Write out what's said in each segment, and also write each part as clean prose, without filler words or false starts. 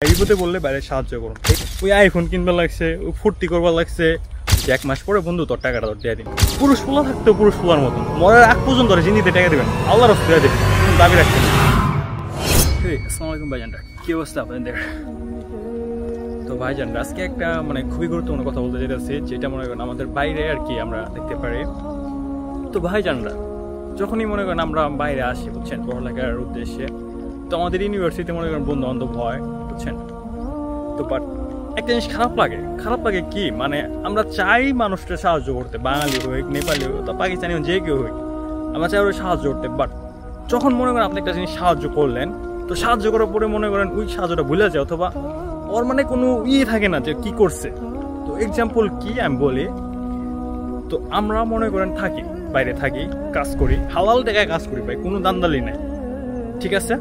বিপদে বললে বাইরে সাহায্য করুন। ওই আইফোন কিনবার লাগছে, ওই ফুর্তি করবার লাগছে, যে 1 মাস পরে বন্ধু তোর টাকাটা তোর দিয়ে দিন। পুরুষ পোলা থাকতো পুরুষ পোলার মতন, মরার আগ পর্যন্ত জিন্দিতে টাকা দেবেন, আল্লাহর রাস্তা দিয়ে দেবেন, দাবি রাখছেন। আসসালামু আলাইকুম ভাইজানরা, কি অবস্থা আপনাদের? তো ভাইজানরা আজকে একটা খুবই গুরুত্বপূর্ণ কথা বলতে যেতেছি, যেটা মনে করেন আমাদের বাইরে আর কি আমরা দেখতে পারি। তো ভাইজানরা যখনই মনে করেন আমরা বাইরে আসি বুঝছেন পড়ালেখার উদ্দেশ্যে, তো আমাদের ইউনিভার্সিটিতে মনে করেন বন্ধু বান্ধব হয় বুঝছেন। তো বাট একটা জিনিস খারাপ লাগে কি আমরা চাই মানুষকে সাহায্য করতে, বাঙালি হোক, নেপালি হোক, তা পাকিস্তানি হোক, যে কেউ হোক, আমরা চাই ওরা সাহায্য করতে। বাট যখন মনে করেন আপনি একটা জিনিস সাহায্য করলেন, তো সাহায্য করার পরে মনে করেন ওই সাহায্যটা ভুলে যায়, অথবা ওর কোনো থাকে না যে কি করছে। তো এক্সাম্পল কি আমি বলি, তো আমরা মনে করেন থাকি বাইরে থাকি, কাজ করি, হালাল টাকায় কাজ করি ভাই, কোনো দান্দালি নাই, ঠিক আছে।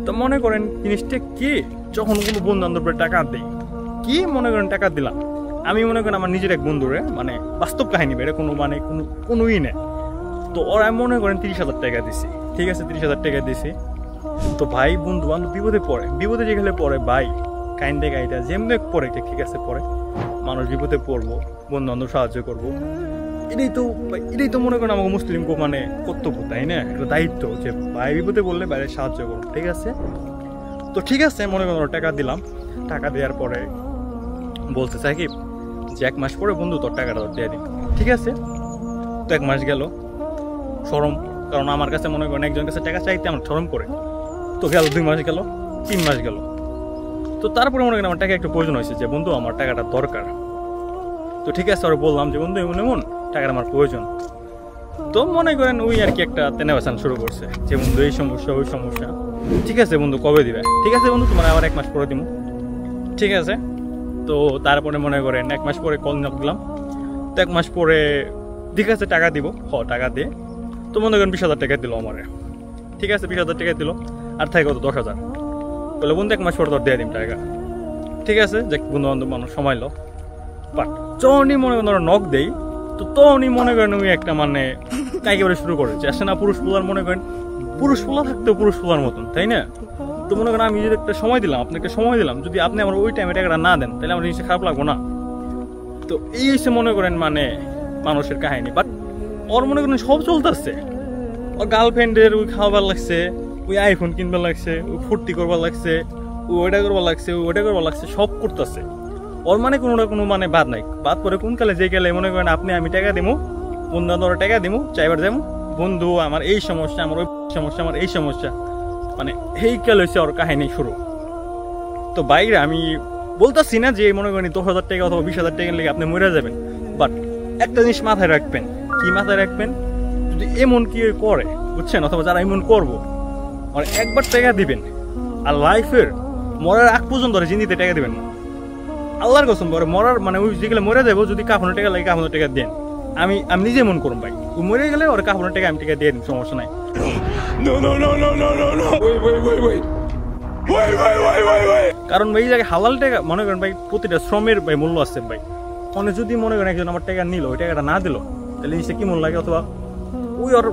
তো মনে করেন জিনিসটা কি, যখন কোনো বন্ধু বান্ধবের টাকা দেয়, কি মনে করেন টাকা দিলাম, আমি মনে করেন আমার নিজের এক বন্ধুরে বাস্তব কাহিনী বেড়ে কোনোই নেই। তো ওরা মনে করেন 30,000 টাকা দিছি, ঠিক আছে, 30,000 টাকা দিছি। তো ভাই বন্ধু বান্ধব বিপদে যেখানে পড়ে ভাই, কাইন্ডে গাইটা যেমনি পড়ে, ঠিক আছে, পড়ে মানুষ বিপদে পড়বো, বন্ধু বান্ধব সাহায্য করবো, এটাই তো মনে করেন আমাকে মুসলিম কর্তব্য, তাই না? একটা দায়িত্ব যে ভাই বিপদে বললে বাইরে সাহায্য করুন, ঠিক আছে। তো ঠিক আছে মনে করেন টাকা দিলাম, টাকা দেওয়ার পরে বলতে চাই কি যে 1 মাস পরে বন্ধু তোর টাকাটা দিয়ে দিন, ঠিক আছে। তো 1 মাস গেল, শরম, কারণ আমার কাছে মনে করেন একজনের কাছে টাকা চাইতে আমার শরম করে। তো গেল 2 মাস গেল, 3 মাস গেল, তো তারপরে মনে করেন আমার টাকা একটু প্রয়োজন হয়েছে, যে বন্ধু আমার টাকাটা দরকার। তো ঠিক আছে ওরা বললাম যে বন্ধু এমন টাকাটা আমার প্রয়োজন। তো মনে করেন ওই আর কি একটা তেনাবাসান শুরু করছে, যে বন্ধু এই সমস্যা ওই সমস্যা, ঠিক আছে বন্ধু কবে দিবে, ঠিক আছে বন্ধু তোমার আবার 1 মাস পরে দিব, ঠিক আছে। তো তারপরে মনে করেন 1 মাস পরে কল দিলাম, তো 1 মাস পরে ঠিক আছে টাকা দিব, টাকা দিয়ে তো মনে করেন 20,000 টাকা দিল আমারে, ঠিক আছে 20,000 টাকা দিল, আর থাকে কত 10,000, বলে বন্ধু 1 মাস পরে তোর দিয়ে দিন টাকা, ঠিক আছে। যে বন্ধু বান্ধব মানুষ সময় লো, বাট যখনই মনে করেন ওরা নখ দেই, তো তখনই মনে করেন ওই একটা একেবারে শুরু করেছে আসে না, পুরুষ পোলার মনে করেন পুরুষ পোলা থাকতেও পুরুষ পোলার মতন, তাই না? তো মনে করেন আমি যদি একটা সময় দিলাম, আপনাকে সময় দিলাম, যদি আপনি আমার ওই টাইমে টাকাটা না দেন, তাহলে আমার জিনিসটা খারাপ লাগবো না? তো এই এসে মনে করেন মানুষের কাহিনী। বাট ওর মনে করেন সব চলতেছে, ওর গার্লফ্রেন্ডের ওই খাওয়াবার লাগছে, ওই আইফোন কিনবার লাগছে, ওই ফুর্তি করবার লাগছে, ওইটা করবার লাগছে, ওইটা করবার লাগছে, সব করতেছে। ওর কোনো বাদ নাই, বাদ পরে কোন কালে যে গেলে মনে করেন আপনি আমি টাকা দিব, বন্ধু বান্ধবরা টাকা দিব, চাইবার যাবো বন্ধু আমার এই সমস্যা, আমার ওই সমস্যা, আমার এই সমস্যা, এই কাল হয়েছে ওর কাহিনী শুরু। তো বাইরে আমি বলতেছি না যে মনে করেন 10,000 টাকা অথবা 20,000 টাকা লেগে আপনি মরে যাবেন, বাট একটা জিনিস মাথায় রাখবেন, কি মাথায় রাখবেন, যদি এমন কি করে বুঝছেন, অথবা যারা এমন করবো একবার টাকা দিবেন, আর লাইফের মরার আগ পর্যন্ত জিন্দিতে টাকা দিবেন না, আল্লাহর কসম করে। মরার ওই যেগুলো মরে যাবো, যদি কাফনের টাকা লাগে কাফনের টাকা দেন, আমি নিজে মন করুন ভাই, ওই মরে গেলে ওর কাফনের টাকা আমি টাকা দিয়ে দিন, সমস্যা নাই। কারণ ভাই জায়গায় হালাল টাকা মনে করেন ভাই, প্রতিটা শ্রমের ভাই মূল্য আছে ভাই। যদি মনে করেন একজন আমার টাকা নিল, ওই টাকাটা না দিল, তাহলে জিনিসটা কি মন লাগে, অথবা ওই ওর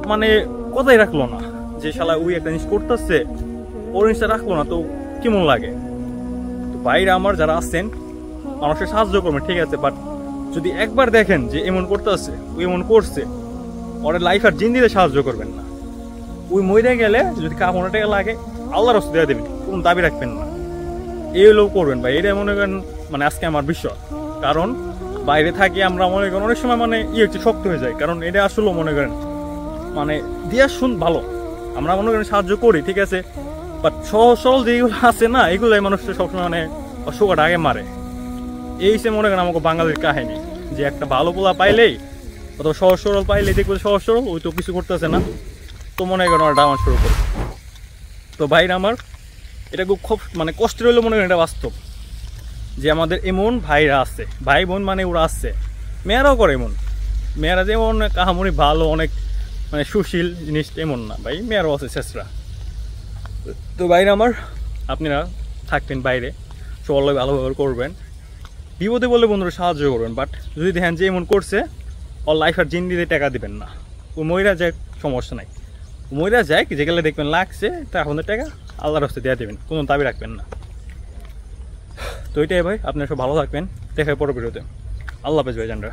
কথাই রাখলো না, যে শালা ওই একটা জিনিস করতেছে, ওর জিনিসটা রাখলো না, তো কেমন লাগে? তো বাইরে আমার যারা আছেন মানুষের সাহায্য করবেন, ঠিক আছে, বাট যদি একবার দেখেন যে এমন করতে আছে, ওই এমন করছে, ওর লাইফ আর জিন্দিতে সাহায্য করবেন না। ওই মরে গেলে যদি কাপড় টাকা লাগে আল্লাহর রাস্তা দিয়ে দেবেন, কোনো দাবি রাখবেন না, এই লোক করবেন ভাই। এটা মনে করেন আজকে আমার বিশ্বাস, কারণ বাইরে থাকি আমরা মনে করেন অনেক সময় হচ্ছে শক্ত হয়ে যায়, কারণ এটা আসলে মনে করেন দিয়া শুন ভালো, আমরা মনে করেন সাহায্য করি, ঠিক আছে, বাট সহজ সরল যেগুলো আছে না, এগুলাই মানুষটা সবসময় শোকাটা আগে মারে। এই সে মনে করেন আমাকে বাঙালির কাহিনী, যে একটা ভালো পোলা পাইলেই অথবা সহজ সরল পাইলেই দেখবো সহজ সরল, ওই তো কিছু করতেছে না, তো মনে করেন ওরা ডাউন শুরু করে। তো ভাইরা আমার এটা খুব কষ্টের হইলেও মনে করেন এটা বাস্তব, যে আমাদের এমন ভাইরা আছে, ভাই বোন ওরা আছে, মেয়েরাও করে এমন, মেয়েরা যেমন কাহামনি ভালো অনেক সুশীল জিনিসটা এমন না ভাই, মেয়েরাও আছে শেষরা। তো ভাইরা আমার আপনারা থাকবেন বাইরে, সবার লোক ভালো ব্যবহার করবেন, বিপদে বললে বন্ধুরা সাহায্য করবেন, বাট যদি দেখেন যে এমন করছে, ওর লাইফ আর জিন্দিতে টাকা দিবেন না। ও মহিলা যায় সমস্যা নাই, মহিলা যায় যেগুলো দেখবেন লাগছে তা আপনাদের টাকা আল্লাহর রাস্তায় দিয়ে দেবেন, কোনো দাবি রাখবেন না। তো এটাই ভাই, আপনারা সব ভালো থাকবেন, দেখা হয় পরের ভিডিওতে। আল্লাহ হাফেজ ভাইজানরা।